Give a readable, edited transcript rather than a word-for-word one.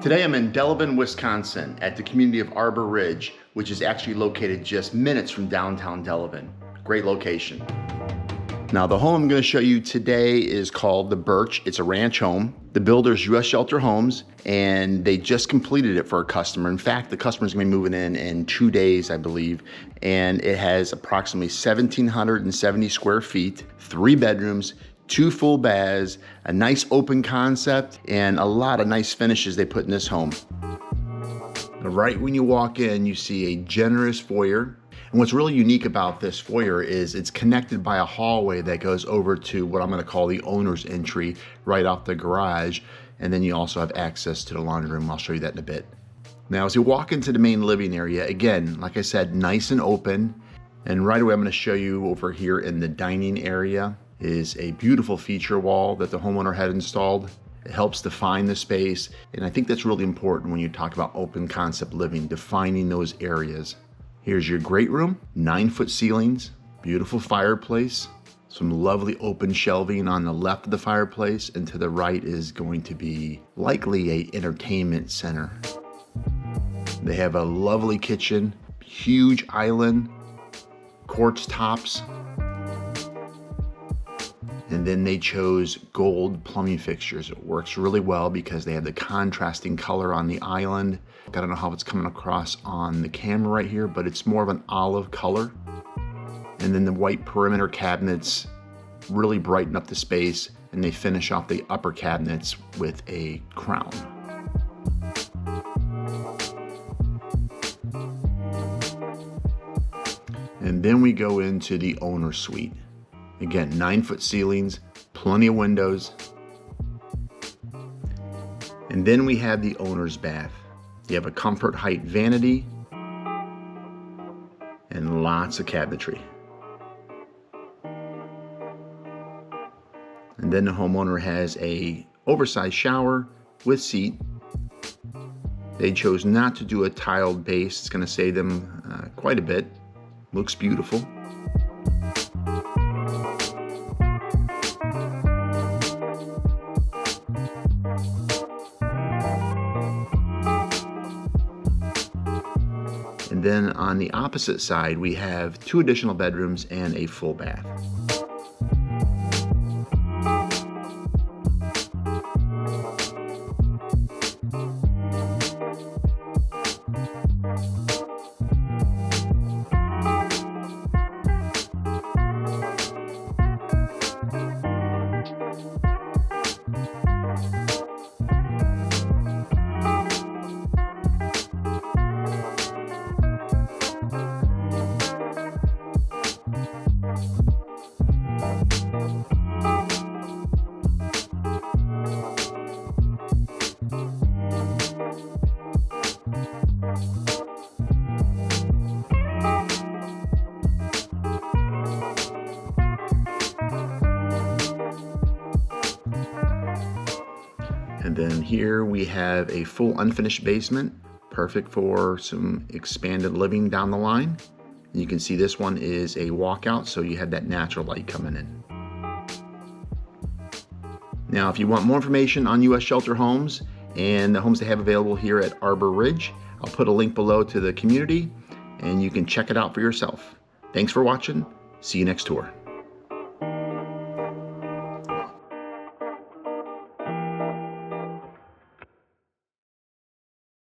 Today I'm in Delavan, Wisconsin at the community of Arbor Ridge, which is actually located just minutes from downtown Delavan. Great location. Now the home I'm going to show you today is called the Birch. It's a ranch home. The builder's U.S. Shelter Homes, and they just completed it for a customer. In fact, the customer's going to be moving in 2 days, I believe. And it has approximately 1,770 square feet, 3 bedrooms, 2 full baths, a nice open concept, and a lot of nice finishes they put in this home. Right when you walk in, you see a generous foyer. And what's really unique about this foyer is it's connected by a hallway that goes over to what I'm going to call the owner's entry right off the garage. And then you also have access to the laundry room. I'll show you that in a bit. Now, as you walk into the main living area, again, like I said, nice and open. And right away, I'm going to show you over here in the dining area is a beautiful feature wall that the homeowner had installed. It helps define the space. And I think that's really important when you talk about open concept living, defining those areas. Here's your great room, 9-foot ceilings, beautiful fireplace, some lovely open shelving on the left of the fireplace, and to the right is going to be likely an entertainment center. They have a lovely kitchen, huge island, quartz tops, and then they chose gold plumbing fixtures. It works really well because they have the contrasting color on the island. I don't know how it's coming across on the camera right here, but it's more of an olive color. And then the white perimeter cabinets really brighten up the space, and they finish off the upper cabinets with a crown. And then we go into the owner's suite. Again, 9-foot ceilings, plenty of windows. And then we have the owner's bath. You have a comfort height vanity and lots of cabinetry. And then the homeowner has a oversized shower with seat. They chose not to do a tiled base. It's going to save them quite a bit. Looks beautiful. And then on the opposite side, we have 2 additional bedrooms and a full bath. And then here we have a full unfinished basement, perfect for some expanded living down the line. You can see this one is a walkout, so you have that natural light coming in. Now, if you want more information on U.S. Shelter Homes and the homes they have available here at Arbor Ridge, I'll put a link below to the community and you can check it out for yourself. Thanks for watching. See you next tour.